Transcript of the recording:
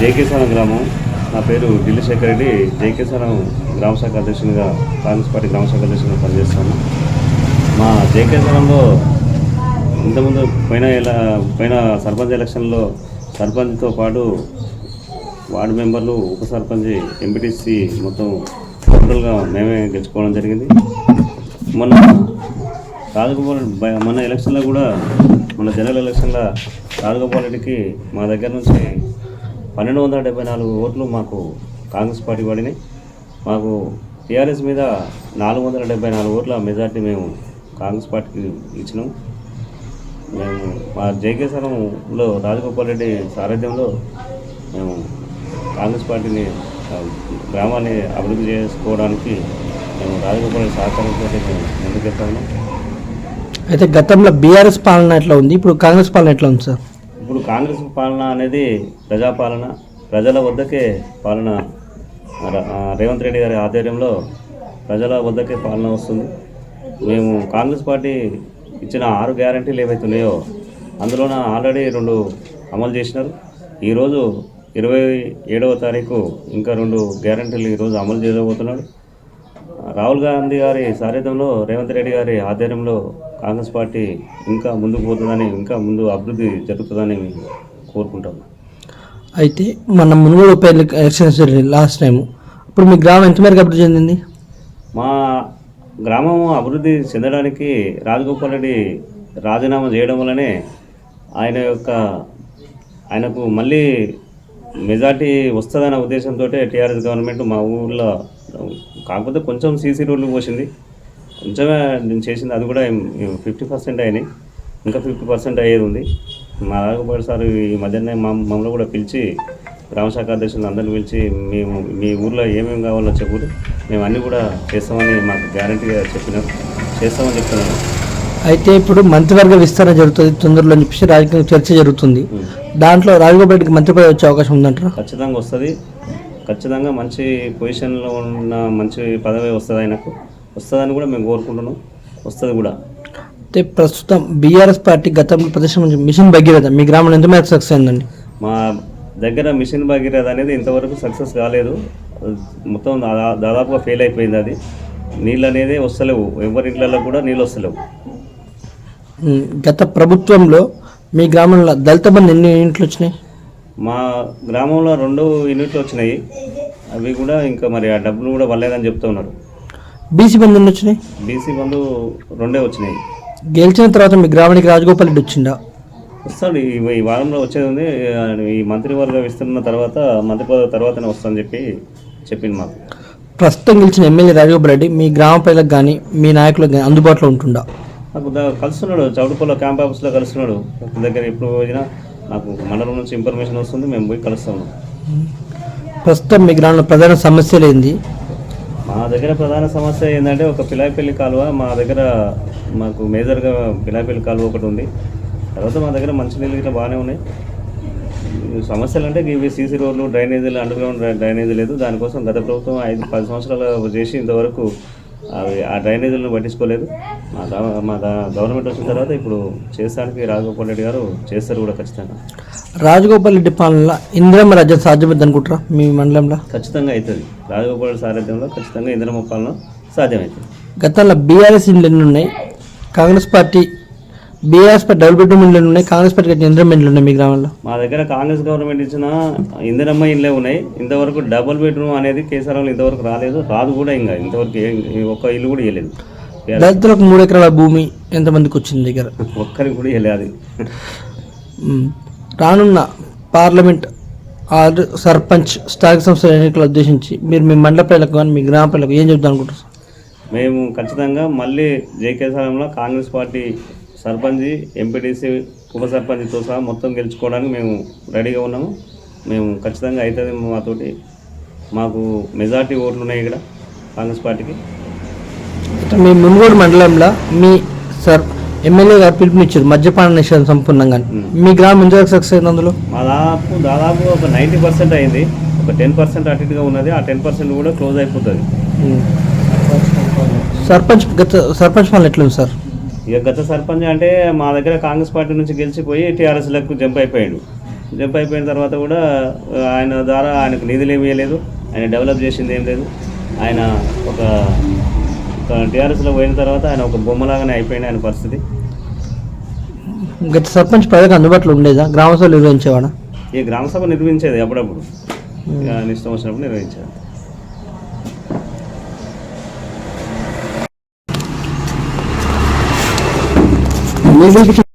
జేకేసరం గ్రామం. నా పేరు ఢిల్లీ శేఖర్ రెడ్డి. జేకేసరం గ్రామ శాఖ అధ్యక్షునిగా కాంగ్రెస్ పార్టీ గ్రామ శాఖ అధ్యక్షునిగా పనిచేస్తాను. మా జేకేసరంలో ఇంతకుముందు పోయిన సర్పంచ్ ఎలక్షన్లో సర్పంచ్తో పాటు వార్డు మెంబర్లు, ఉప సర్పంచ్, ఎంపీటీసీ మొత్తం టోటల్గా మేమే గెలుచుకోవడం జరిగింది. మొన్న మొన్న ఎలక్షన్లో కూడా మన జనరల్ ఎలక్షన్లో రాజగోపాల్ రెడ్డికి మా దగ్గర నుంచి 1274 ఓట్లు మాకు కాంగ్రెస్ పార్టీ పడినాయి. మాకు టీఆర్ఎస్ మీద 474 ఓట్ల మెజార్టీ మేము కాంగ్రెస్ పార్టీకి ఇచ్చినాం. మేము మా జేకేసరంలో రాజగోపాల్ రెడ్డి సారథ్యంలో మేము కాంగ్రెస్ పార్టీని, గ్రామాన్ని అభివృద్ధి చేసుకోవడానికి మేము రాజగోపాల్ రెడ్డి సహకారంతో మేము ముందుకెళ్తాము. అయితే గతంలో బీఆర్ఎస్ పాలన ఎట్లా ఉంది, ఇప్పుడు కాంగ్రెస్ పాలన ఎట్లా ఉంది సార్? ఇప్పుడు కాంగ్రెస్ పాలన అనేది ప్రజాపాలన, ప్రజల వద్దకే పాలన. రేవంత్ రెడ్డి గారి ఆధ్వర్యంలో ప్రజల వద్దకే పాలన వస్తుంది. మేము కాంగ్రెస్ పార్టీ ఇచ్చిన 6 గ్యారంటీలు ఏవైతే ఉన్నాయో అందులోన ఆల్రెడీ 2 అమలు చేసినారు. ఈరోజు 27వ తారీఖు ఇంకా 2 గ్యారంటీలు ఈరోజు అమలు చేయబోతున్నాడు. రాహుల్ గాంధీ గారి సారథ్యంలో, రేవంత్ రెడ్డి గారి ఆధ్వర్యంలో కాంగ్రెస్ పార్టీ ఇంకా ముందుకు పోతుందని, ఇంకా ముందు అభివృద్ధి జరుగుతుందని మేము కోరుకుంటాం. అయితే మన మునుగోడు ఉప ఎలక్షన్స్ లాస్ట్ టైం, ఇప్పుడు మీ గ్రామం ఎంత మేరకు అభివృద్ధి చెందింది? మా గ్రామం అభివృద్ధి చెందడానికి రాజగోపాల్ రెడ్డి రాజీనామా చేయడం వల్లనే ఆయనకు మళ్ళీ మెజార్టీ వస్తుందన్న ఉద్దేశంతో టీఆర్ఎస్ గవర్నమెంట్ మా ఊళ్ళో, కాకపోతే కొంచెం సీసీ రోడ్లు పోసింది, కొంచెమే నేను చేసింది. అది కూడా 50% అయినాయి, ఇంకా 50% అయ్యేది ఉంది. మా రాజగోపాల్ సార్ ఈ మధ్యనే మమ్మల్ని కూడా పిలిచి, గ్రామశాఖ అధ్యక్షులు అందరిని పిలిచి, మేము మీ ఊర్లో ఏమేమి కావాలో చెప్పుకుంటే మేము అన్నీ కూడా చేస్తామని మాకు గ్యారంటీగా చెప్పినాం, చేస్తామని చెప్తున్నాను. అయితే ఇప్పుడు మంత్రివర్గ విస్తరణ జరుగుతుంది తొందరలో అని చెప్పేసి రాజకీయ చర్చ జరుగుతుంది. దాంట్లో రాజగోపాల్ రెడ్డికి మంత్రి పదవి వచ్చే అవకాశం ఉందంటారా? ఖచ్చితంగా వస్తుంది. ఖచ్చితంగా మంచి పొజిషన్లో ఉన్న మంచి పదవి వస్తుంది, ఆయనకు వస్తుందని కూడా మేము కోరుకుంటున్నాం, వస్తుంది కూడా. అయితే ప్రస్తుతం బీఆర్ఎస్ పార్టీ గతంలో ప్రదర్శన మిషన్ భగీరథ మీ గ్రామంలో ఎంత మేరకు సక్సెస్ అయిందండి? మా దగ్గర మిషన్ భగీరథ అనేది ఇంతవరకు సక్సెస్ కాలేదు, మొత్తం దాదాపుగా ఫెయిల్ అయిపోయింది. అది నీళ్ళు అనేది వస్తలేవు, ఎవరి ఇళ్ళల్లో కూడా నీళ్ళు వస్తలేవు. గత ప్రభుత్వంలో మీ గ్రామంలో దళిత బంధు ఎన్ని యూనిట్లు వచ్చినాయి? మా గ్రామంలో 2 యూనిట్లు వచ్చినాయి, అవి కూడా ఇంకా మరి ఆ డబ్బులు కూడా వల్లేదని చెప్తూ ఉన్నారు. బీసీ బంధు ఎన్ని వచ్చినాయి? బీసీ బంధు 2 వచ్చినాయి. గెలిచిన తర్వాత మీ గ్రామానికి రాజగోపాల్ రెడ్డి వచ్చిందా? వస్తాడు, ఈ వారంలో వచ్చేది ఉంది. ఈ మంత్రివర్గ విస్తరణ తర్వాత, మంత్రి పదవి తర్వాతనే వస్తుందని చెప్పింది మాకు. ప్రస్తుతం గెలిచిన ఎమ్మెల్యే రాజగోపాల్ రెడ్డి మీ గ్రామ ప్రజలకు కానీ మీ నాయకులకు కానీ అందుబాటులో ఉంటుందా? నాకు కలుస్తున్నాడు, చౌటుపల్లి క్యాంప్ ఆఫీస్లో కలుస్తున్నాడు. దగ్గర ఎప్పుడు పోయినా నాకు మండలం నుంచి ఇన్ఫర్మేషన్ వస్తుంది, మేము పోయి కలుస్తాము. ప్రస్తుతం మీ గ్రామంలో ప్రధాన సమస్యలు ఏంది? మా దగ్గర ప్రధాన సమస్య ఏంటంటే ఒక పిలాయిపల్లి కాలువ, మా దగ్గర మాకు మేజర్గా పిలాయిపల్లి కాలువ ఒకటి ఉంది. తర్వాత మా దగ్గర మంచినీళ్ళు ఇట్లా బాగానే ఉన్నాయి. సమస్యలు అంటే ఇవి సీసీ రోడ్లు, డ్రైనేజీలు, అండర్ గ్రౌండ్ డ్రైనేజీ లేదు. దానికోసం గత ప్రభుత్వం 5-10 సంవత్సరాలు చేసి ఇంతవరకు ఆ డ్రైనేజీలను పట్టించుకోలేదు. మా గవర్నమెంట్ వచ్చిన తర్వాత ఇప్పుడు చేస్తానికి రాజగోపాల్ రెడ్డి గారు చేస్తారు కూడా ఖచ్చితంగా. రాజగోపాల్ రెడ్డి పాలనలో ఇందిరమ్మ రాజ్యం సాధ్యమైంది అనుకుంటారా మీ మండలంలో? ఖచ్చితంగా అవుతుంది. రాజగోపాల్ రెడ్డి సారథ్యంలో ఖచ్చితంగా ఇందిరమ్మ పాలన సాధ్యమవుతుంది. గతంలో బీఆర్ఎస్ ఇండ్లు ఎన్ని ఉన్నాయి? కాంగ్రెస్ పార్టీ డబుల్ బెడ్రూమ్ ఇండ్లు ఉన్నాయి, కాంగ్రెస్ పార్టీ ఇందిరమ్మ ఇండ్లు ఉన్నాయి మీ గ్రామంలో? మా దగ్గర కాంగ్రెస్ గవర్నమెంట్ ఇచ్చిన ఇందిరమ్మ ఇండ్లే ఉన్నాయి. ఇంతవరకు డబుల్ బెడ్రూమ్ అనేది కేసీఆర్లో ఇంతవరకు రాలేదు, రాదు కూడా. ఇంకా ఇంతవరకు ఒక్క ఇల్లు కూడా ఇవ్వలేదు. దళితులకు 3 ఎకరాల భూమి ఎంతమందికి వచ్చింది దగ్గర? ఒక్కరికి కూడా ఇవ్వలేదు. రానున్న పార్లమెంట్ సర్పంచ్ స్థానిక సంస్థల ఎన్నికలు ఉద్దేశించి మీరు మీ మండల ప్రజలకు కానీ మీ గ్రామ ప్రజలకు ఏం చెప్తాను అనుకుంటారు? మేము ఖచ్చితంగా మళ్ళీ జేకేసరంలో కాంగ్రెస్ పార్టీ సర్పంచ్, ఎంపీటీసీ, ఉప సర్పంచ్తో సహా మొత్తం గెలుచుకోవడానికి మేము రెడీగా ఉన్నాము. మేము ఖచ్చితంగా అవుతుంది మాతోటి. మాకు మెజార్టీ ఓట్లు ఉన్నాయి ఇక్కడ కాంగ్రెస్ పార్టీకి. మీ మునుగోడు మండలంలో మీ ఎమ్మెల్యే గారు పిలుపునిచ్చారు మద్యపాన నిషేధం సంపూర్ణంగా. మీ గ్రామం ఎంతవరకు సక్సెస్ అయింది అందులో? మా దాదాపు ఒక 90% అయింది. ఒక 10% అటు ఇటుగా ఉన్నది. ఆ 10% కూడా క్లోజ్ అయిపోతుంది. సర్పంచ్ పాలన ఎట్లుంది సార్? ఇక గత సర్పంచ్ అంటే మా దగ్గర కాంగ్రెస్ పార్టీ నుంచి గెలిచిపోయి టీఆర్ఎస్లకు జంప్ అయిపోయాడు. జంప్ అయిపోయిన తర్వాత కూడా ఆయన ద్వారా ఆయనకు నిధులు ఏమీ లేదు, ఆయన డెవలప్ చేసింది ఏం లేదు. ఆయన ఒక టీఆర్ఎస్లో పోయిన తర్వాత ఆయన ఒక బొమ్మలాగానే అయిపోయింది ఆయన పరిస్థితి. గత సర్పంచ్ పదవి అందుబాటులో ఉండేదా? గ్రామ సభలు నిర్వహించేవాడా? ఈ గ్రామ సభ నిర్వహించేది అప్పుడప్పుడు, ఇష్టం వచ్చినప్పుడు నిర్వహించేది.